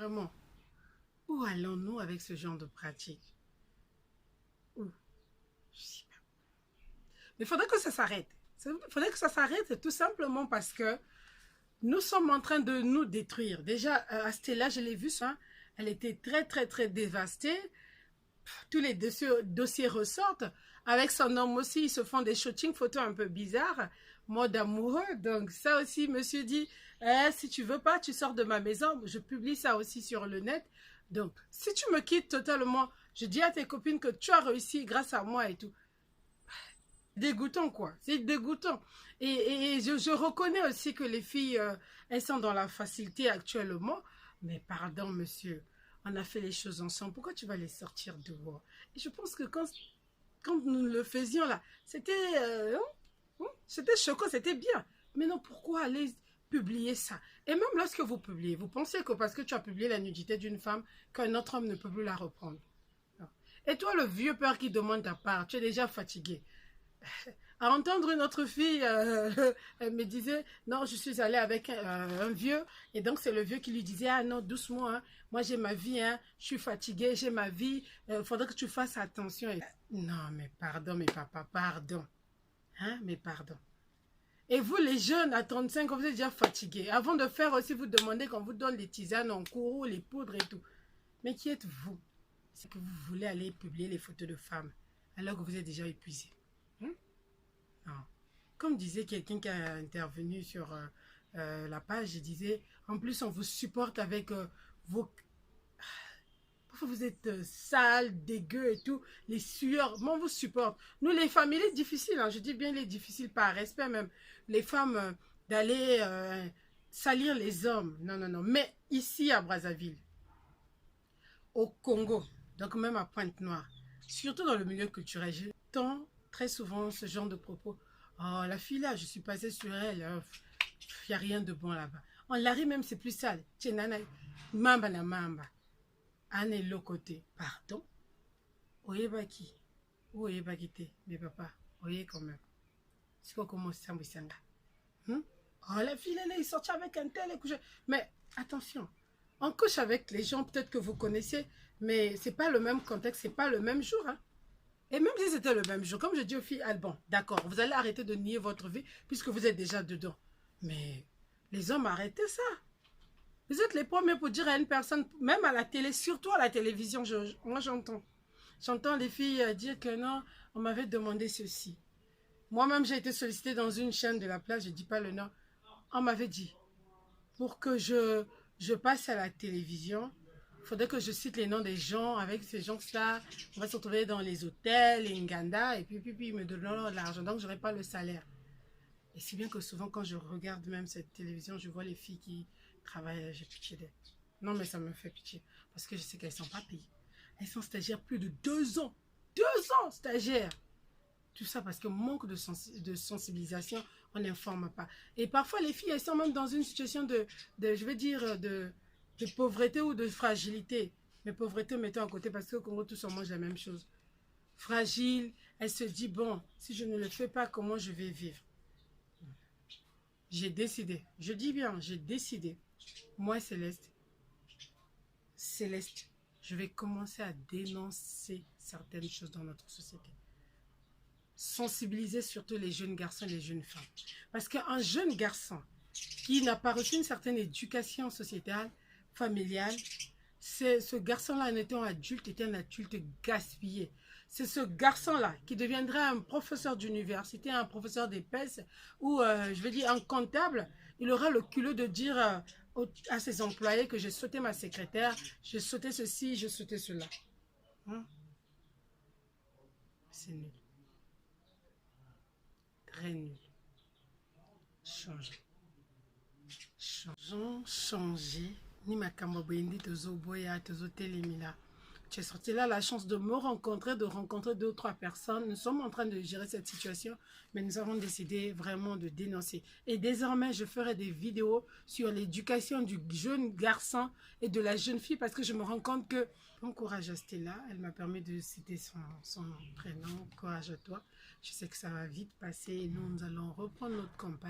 Vraiment. Où allons-nous avec ce genre de pratique? Où? Je sais pas. Mais il faudrait que ça s'arrête. Il faudrait que ça s'arrête tout simplement parce que nous sommes en train de nous détruire. Déjà, Astella, je l'ai vu ça. Elle était très, très, très dévastée. Tous les dossiers ressortent. Avec son homme aussi, ils se font des shootings photos un peu bizarres, mode amoureux. Donc ça aussi, monsieur dit, si tu veux pas, tu sors de ma maison. Je publie ça aussi sur le net. Donc, si tu me quittes totalement, je dis à tes copines que tu as réussi grâce à moi et tout. Dégoûtant, quoi. C'est dégoûtant. Et je reconnais aussi que les filles, elles sont dans la facilité actuellement. Mais pardon, monsieur, on a fait les choses ensemble. Pourquoi tu vas les sortir dehors? Et je pense que quand nous le faisions là, c'était choquant, c'était bien. Mais non, pourquoi aller publier ça? Et même lorsque vous publiez, vous pensez que parce que tu as publié la nudité d'une femme, qu'un autre homme ne peut plus la reprendre. Non. Et toi, le vieux père qui demande ta part, tu es déjà fatigué. À entendre une autre fille, elle me disait, non, je suis allée avec un vieux, et donc c'est le vieux qui lui disait, ah non, doucement, hein, moi j'ai ma vie, hein, je suis fatiguée, j'ai ma vie, il faudrait que tu fasses attention. Et... Non, mais pardon, mais papa, pardon. Hein, mais pardon. Et vous, les jeunes, à 35 ans, vous êtes déjà fatigués. Avant de faire aussi, vous demandez qu'on vous donne les tisanes en cours, les poudres et tout. Mais qui êtes-vous? C'est que vous voulez aller publier les photos de femmes, alors que vous êtes déjà épuisé. Hein? Non. Comme disait quelqu'un qui a intervenu sur la page, il disait, en plus, on vous supporte avec vos... Parfois, vous êtes sale, dégueu et tout, les sueurs, mais on vous supporte. Nous, les femmes, il est difficile, hein, je dis bien il est difficile par respect même, les femmes, d'aller salir les hommes. Non, non, non. Mais ici, à Brazzaville, au Congo, donc même à Pointe-Noire, surtout dans le milieu culturel, j'entends très souvent ce genre de propos. Oh, la fille là, je suis passée sur elle, il n'y a rien de bon là-bas. En Larry même, c'est plus sale. Tchénana, mamba na mamba. Anne l'autre côté. Pardon? Oye baki. Oye bakite. Mais papa, oye quand même. C'est quoi comment ça me Oh, la fille elle est sortie avec un tel et couché. Mais attention, on couche avec les gens peut-être que vous connaissez, mais c'est pas le même contexte, c'est pas le même jour. Hein. Et même si c'était le même jour, comme je dis aux filles, ah, bon, d'accord, vous allez arrêter de nier votre vie puisque vous êtes déjà dedans. Mais les hommes, arrêtez ça. Vous êtes les premiers pour dire à une personne, même à la télé, surtout à la télévision, moi j'entends. J'entends les filles dire que non, on m'avait demandé ceci. Moi-même, j'ai été sollicitée dans une chaîne de la place, je ne dis pas le nom. On m'avait dit, pour que je passe à la télévision, il faudrait que je cite les noms des gens. Avec ces gens-là, on va se retrouver dans les hôtels, les Nganda, et puis ils me donneront de l'argent, donc je n'aurai pas le salaire. Et si bien que souvent, quand je regarde même cette télévision, je vois les filles qui travaillent, j'ai pitié d'elles. Non, mais ça me fait pitié, parce que je sais qu'elles ne sont pas payées. Elles sont stagiaires plus de 2 ans. 2 ans stagiaires. Tout ça parce que manque de sensibilisation, on n'informe pas. Et parfois, les filles, elles sont même dans une situation je vais dire, de pauvreté ou de fragilité. Mais pauvreté, mettons à côté, parce qu'au Congo, tous on mange la même chose. Fragile, elle se dit, bon, si je ne le fais pas, comment je vais vivre? J'ai décidé, je dis bien, j'ai décidé. Moi, Céleste, je vais commencer à dénoncer certaines choses dans notre société. Sensibiliser surtout les jeunes garçons et les jeunes femmes. Parce qu'un jeune garçon qui n'a pas reçu une certaine éducation sociétale, familiale, ce garçon-là, en étant adulte, était un adulte gaspillé. C'est ce garçon-là qui deviendra un professeur d'université, un professeur d'épaisse, ou je veux dire un comptable. Il aura le culot de dire à ses employés que j'ai sauté ma secrétaire, j'ai sauté ceci, j'ai sauté cela. Hein? C'est nul. Très nul. Changer. Changeons, changer. Ni ma kambobendi tozo boya tozo telemila. Tu es sorti là la chance de me rencontrer, de rencontrer 2 ou 3 personnes. Nous sommes en train de gérer cette situation, mais nous avons décidé vraiment de dénoncer. Et désormais, je ferai des vidéos sur l'éducation du jeune garçon et de la jeune fille parce que je me rends compte que, bon courage à Stella, elle m'a permis de citer son prénom, courage à toi. Je sais que ça va vite passer et nous allons reprendre notre campagne.